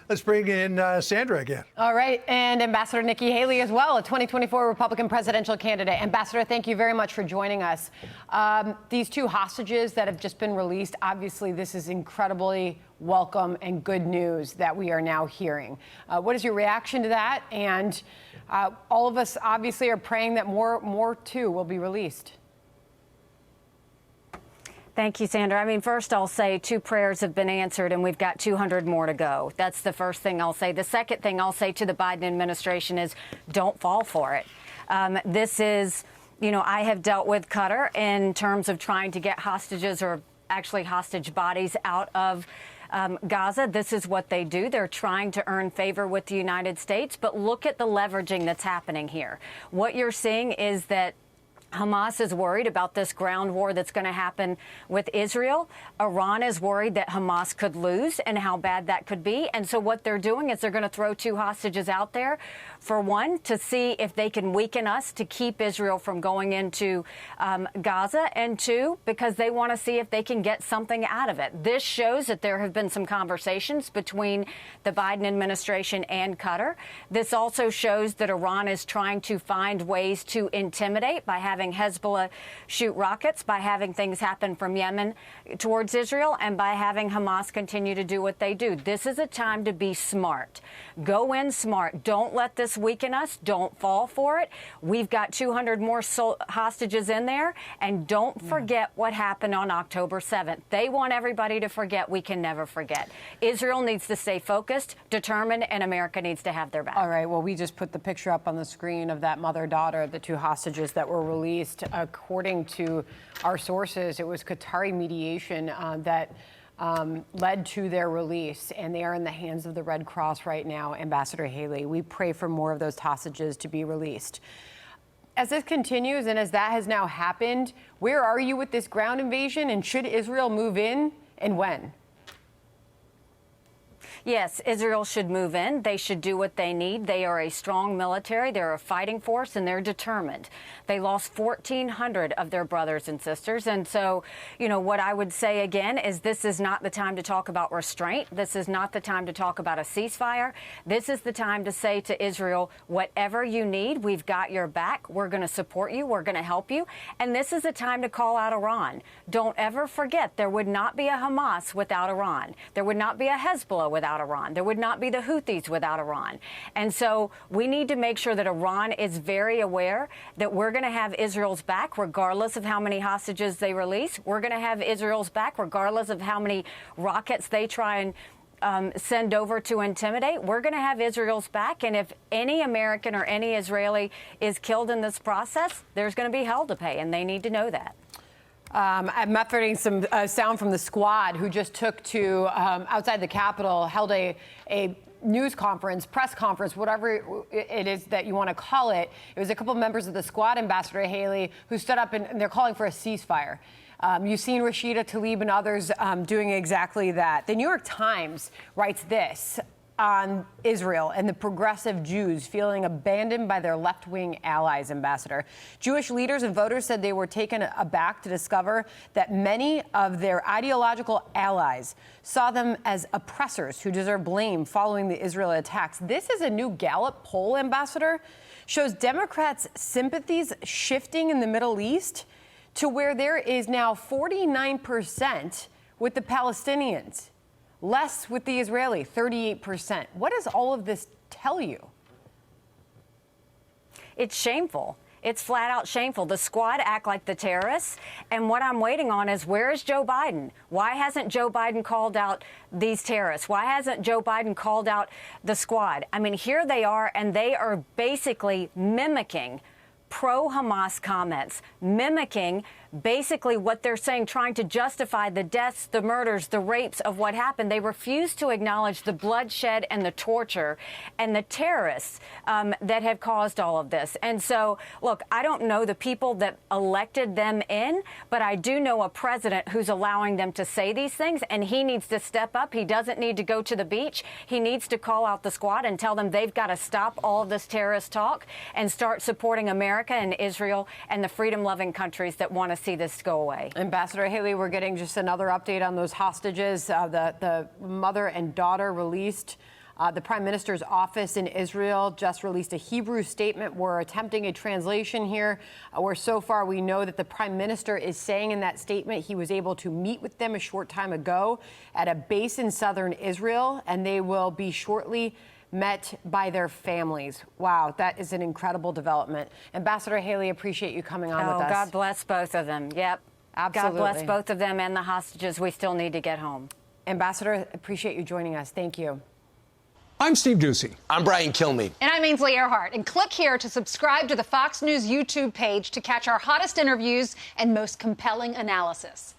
Let's bring in Sandra again. All right, and Ambassador Nikki Haley as well, a 2024 Republican presidential candidate. Ambassador, thank you very much for joining us. These two hostages that have just been released, obviously this is incredibly welcome and good news that we are now hearing. What is your reaction to that? And all of us obviously are praying that more too will be released. Thank you, Sandra. I mean, first I'll say 2 prayers have been answered and we've got 200 more to go. That's the first thing I'll say. The second thing I'll say to the Biden administration is don't fall for it. This is, you know, I have dealt with Qatar in terms of trying to get hostages or actually hostage bodies out of Gaza. This is what they do. They're trying to earn favor with the United States. But look at the leveraging that's happening here. What you're seeing is that Hamas is worried about this ground war that's going to happen with Israel. Iran is worried that Hamas could lose and how bad that could be. And so what they're doing is they're going to throw 2 hostages out there, for one, to see if they can weaken us to keep Israel from going into Gaza, and 2, because they want to see if they can get something out of it. This shows that there have been some conversations between the Biden administration and Qatar. This also shows that Iran is trying to find ways to intimidate by having Hezbollah shoot rockets, by having things happen from Yemen towards Israel, and by having Hamas continue to do what they do. This is a time to be smart. Go in smart. Don't let this weaken us. Don't fall for it. We've got 200 more hostages in there. And don't forget what happened on October 7th. They want everybody to forget. We can never forget. Israel needs to stay focused, determined, and America needs to have their back. All right. Well, we just put the picture up on the screen of that mother-daughter, the 2 hostages that were released. According to our sources, it was Qatari mediation that led to their release, and they are in the hands of the Red Cross right now. Ambassador Haley, we pray for more of those hostages to be released. As this continues and as that has now happened, where are you with this ground invasion, and should Israel move in, and when? Yes, Israel should move in. They should do what they need. They are a strong military. They're a fighting force, and they're determined. They lost 1,400 of their brothers and sisters. And so, you know, what I would say again is this is not the time to talk about restraint. This is not the time to talk about a ceasefire. This is the time to say to Israel, whatever you need, we've got your back. We're going to support you. We're going to help you. And this is a time to call out Iran. Don't ever forget, there would not be a Hamas without Iran. There would not be a Hezbollah without Iran. There would not be the Houthis without Iran. And so we need to make sure that Iran is very aware that we're going to have Israel's back regardless of how many hostages they release. We're going to have Israel's back regardless of how many rockets they try and send over to intimidate. We're going to have Israel's back. And if any American or any Israeli is killed in this process, there's going to be hell to pay. And they need to know that. I'm efforting some sound from the squad who just took to outside the Capitol, held a news conference, press conference, whatever it is that you want to call it. It was a couple of members of the squad, Ambassador Haley, who stood up and they're calling for a ceasefire. You've seen Rashida Tlaib and others doing exactly that. The New York Times writes this on Israel and the progressive Jews feeling abandoned by their left-wing allies, Ambassador. Jewish leaders and voters said they were taken aback to discover that many of their ideological allies saw them as oppressors who deserve blame following the Israeli attacks. This is a new Gallup poll, Ambassador, shows Democrats' sympathies shifting in the Middle East to where there is now 49% with the Palestinians. Less with the Israeli, 38%. What does all of this tell you? It's shameful. It's flat out shameful. The squad act like the terrorists. And what I'm waiting on is, where is Joe Biden? Why hasn't Joe Biden called out these terrorists? Why hasn't Joe Biden called out the squad? I mean, here they are, and they are basically mimicking pro-Hamas comments, mimicking basically what they're saying, trying to justify the deaths, the murders, the rapes of what happened. They refuse to acknowledge the bloodshed and the torture and the terrorists that have caused all of this. And so, look, I don't know the people that elected them in, but I do know a president who's allowing them to say these things, and he needs to step up. He doesn't need to go to the beach. He needs to call out the squad and tell them they've got to stop all of this terrorist talk and start supporting America and Israel and the freedom-loving countries that want to see this go away. Ambassador Haley, we're getting just another update on those hostages. The mother and daughter released The Prime Minister's office in Israel just released a Hebrew statement. We're attempting a translation here, where so far we know that the Prime Minister is saying in that statement he was able to meet with them a short time ago at a base in southern Israel, and they will be shortly met by their families. Wow, that is an incredible development. Ambassador Haley, appreciate you coming on with us. God bless both of them. Yep. Absolutely. God bless both of them and the hostages. We still need to get home. Ambassador, appreciate you joining us. Thank you. I'm Steve Ducey. I'm Brian Kilmeade. And I'm Ainsley Earhart. And click here to subscribe to the Fox News YouTube page to catch our hottest interviews and most compelling analysis.